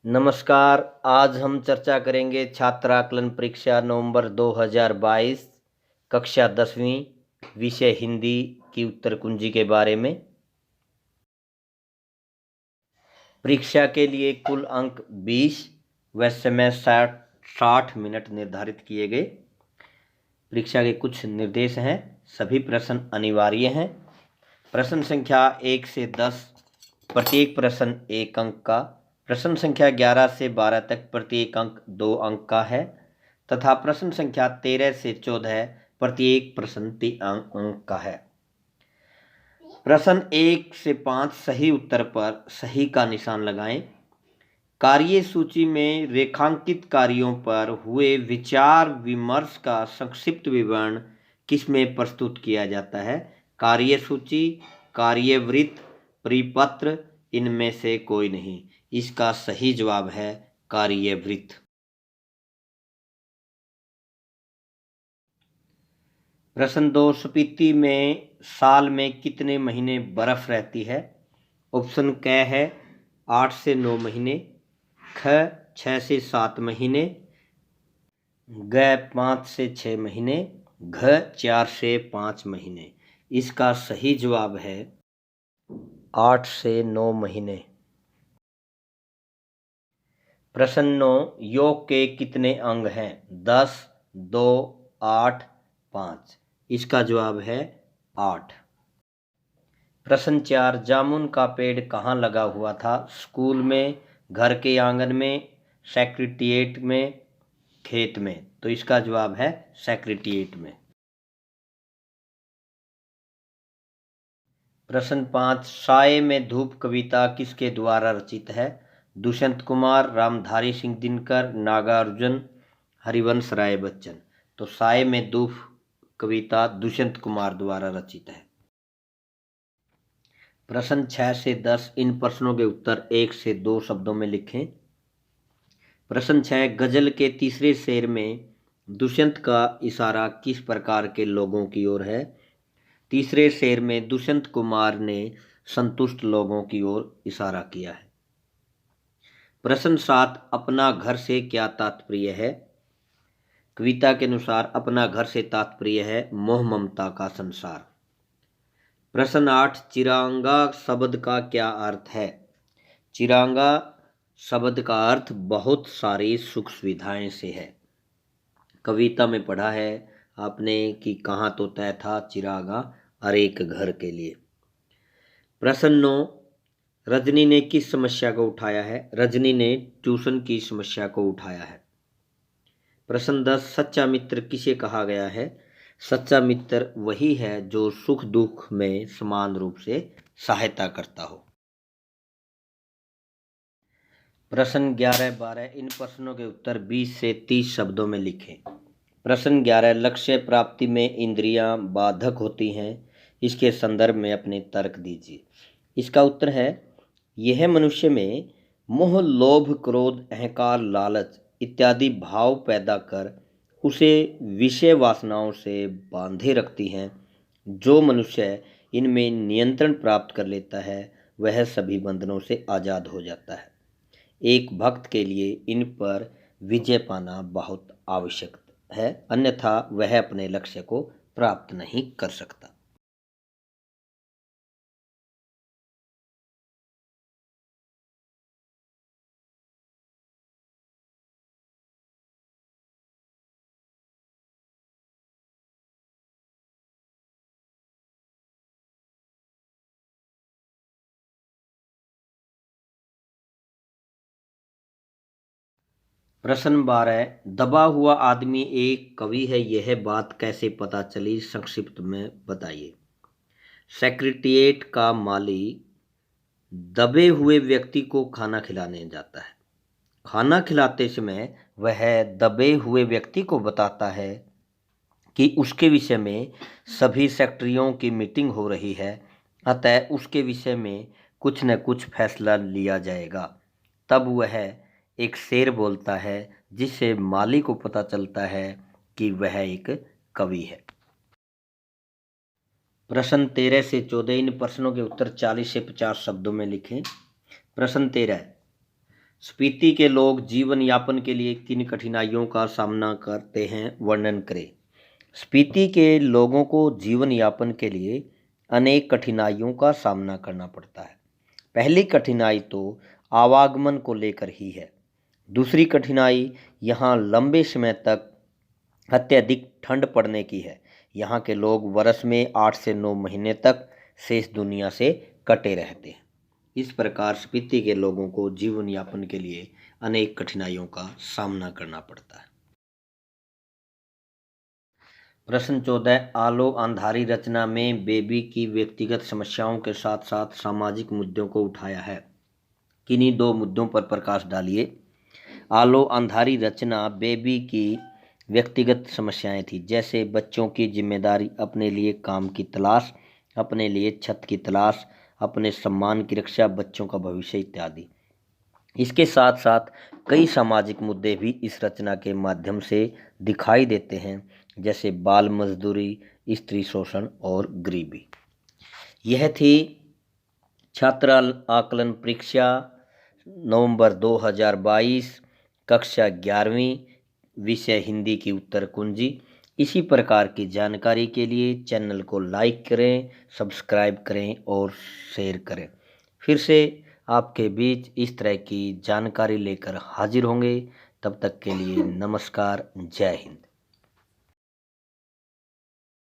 नमस्कार। आज हम चर्चा करेंगे छात्र आकलन परीक्षा नवंबर 2022 कक्षा 10वीं विषय हिंदी की उत्तर कुंजी के बारे में। परीक्षा के लिए कुल अंक 20 व समय 60 मिनट निर्धारित किए गए। परीक्षा के कुछ निर्देश हैं। सभी प्रश्न अनिवार्य हैं। प्रश्न संख्या 1 से 10 प्रत्येक प्रश्न 1 अंक का, प्रश्न संख्या 11 से 12 तक प्रत्येक अंक 2 अंक का है तथा प्रश्न संख्या 13 से 14 प्रत्येक प्रश्न 3 अंक का है। प्रश्न 1 से 5 सही उत्तर पर सही का निशान लगाएं। कार्य सूची में रेखांकित कार्यों पर हुए विचार विमर्श का संक्षिप्त विवरण किसमें प्रस्तुत किया जाता है? कार्य सूची, कार्यवृत्त, परिपत्र, इनमें से कोई नहीं। इसका सही जवाब है कार्यवृत्त। प्रश्न 2 स्पीति में साल में कितने महीने बर्फ रहती है? ऑप्शन क है 8 से 9 महीने, ख 6 से 7 महीने, ग 5 से 6 महीने, घ 4 से 5 महीने। इसका सही जवाब है 8 से 9 महीने। प्रश्न 9 योग के कितने अंग हैं? 10, 2, 8, 5। इसका जवाब है 8। प्रश्न 4 जामुन का पेड़ कहाँ लगा हुआ था? स्कूल में, घर के आंगन में, सेक्रेटेरिएट में, खेत में। तो इसका जवाब है सेक्रेटेरिएट में। प्रश्न 5 साये में धूप कविता किसके द्वारा रचित है? दुष्यंत कुमार, रामधारी सिंह दिनकर, नागार्जुन, हरिवंश राय बच्चन। तो साये में धूप कविता दुष्यंत कुमार द्वारा रचित है। प्रश्न 6 से 10 इन प्रश्नों के उत्तर 1 से 2 शब्दों में लिखें। प्रश्न 6 गजल के तीसरे शेर में दुष्यंत का इशारा किस प्रकार के लोगों की ओर है? तीसरे शेर में दुष्यंत कुमार ने संतुष्ट लोगों की ओर इशारा किया है। प्रश्न 7 अपना घर से क्या तात्पर्य है? कविता के अनुसार अपना घर से तात्पर्य है मोह ममता का संसार। प्रश्न 8 चिरांगा शब्द का क्या अर्थ है? चिरांगा शब्द का अर्थ बहुत सारी सुख सुविधाएं से है। कविता में पढ़ा है आपने कि कहाँ तो तय था चिरागा हर एक घर के लिए। प्रश्न 9 रजनी ने किस समस्या को उठाया है? रजनी ने ट्यूशन की समस्या को उठाया है। प्रश्न 10 सच्चा मित्र किसे कहा गया है? सच्चा मित्र वही है जो सुख दुख में समान रूप से सहायता करता हो। प्रश्न 11-12 इन प्रश्नों के उत्तर 20 से 30 शब्दों में लिखें। प्रश्न 11 लक्ष्य प्राप्ति में इंद्रियां बाधक होती हैं, इसके संदर्भ में अपने तर्क दीजिए। इसका उत्तर है यह मनुष्य में मोह, लोभ, क्रोध, अहंकार, लालच इत्यादि भाव पैदा कर उसे विषय वासनाओं से बांधे रखती हैं। जो मनुष्य इनमें नियंत्रण प्राप्त कर लेता है वह सभी बंधनों से आज़ाद हो जाता है। एक भक्त के लिए इन पर विजय पाना बहुत आवश्यक है, अन्यथा वह अपने लक्ष्य को प्राप्त नहीं कर सकता। प्रश्न 12 दबा हुआ आदमी एक कवि है, यह बात कैसे पता चली? संक्षिप्त में बताइए। सेक्रेटेरिएट का माली दबे हुए व्यक्ति को खाना खिलाने जाता है। खाना खिलाते समय वह दबे हुए व्यक्ति को बताता है कि उसके विषय में सभी सेक्रेटरियों की मीटिंग हो रही है, अतः उसके विषय में कुछ न कुछ फैसला लिया जाएगा। तब वह एक शेर बोलता है जिससे माली को पता चलता है कि वह एक कवि है। प्रश्न 13 से 14 इन प्रश्नों के उत्तर 40 से 50 शब्दों में लिखें। प्रश्न 13 स्पीति के लोग जीवन यापन के लिए किन कठिनाइयों का सामना करते हैं, वर्णन करें। स्पीति के लोगों को जीवन यापन के लिए अनेक कठिनाइयों का सामना करना पड़ता है। पहली कठिनाई तो आवागमन को लेकर ही है। दूसरी कठिनाई यहाँ लंबे समय तक अत्यधिक ठंड पड़ने की है। यहाँ के लोग वर्ष में 8 से 9 महीने तक शेष दुनिया से कटे रहते हैं। इस प्रकार स्पीति के लोगों को जीवन यापन के लिए अनेक कठिनाइयों का सामना करना पड़ता है। प्रश्न 14, आलो अंधारी रचना में बेबी की व्यक्तिगत समस्याओं के साथ साथ सामाजिक मुद्दों को उठाया है। किन्हीं दो मुद्दों पर प्रकाश डालिए। आलो अंधारी रचना बेबी की व्यक्तिगत समस्याएं थी, जैसे बच्चों की जिम्मेदारी, अपने लिए काम की तलाश, अपने लिए छत की तलाश, अपने सम्मान की रक्षा, बच्चों का भविष्य इत्यादि। इसके साथ साथ कई सामाजिक मुद्दे भी इस रचना के माध्यम से दिखाई देते हैं, जैसे बाल मजदूरी, स्त्री शोषण और गरीबी। यह थी छात्र आकलन परीक्षा नवंबर 2022, कक्षा 11वीं, विषय हिंदी की उत्तर कुंजी। इसी प्रकार की जानकारी के लिए चैनल को लाइक करें, सब्सक्राइब करें और शेयर करें। फिर से आपके बीच इस तरह की जानकारी लेकर हाजिर होंगे। तब तक के लिए नमस्कार, जय हिंद।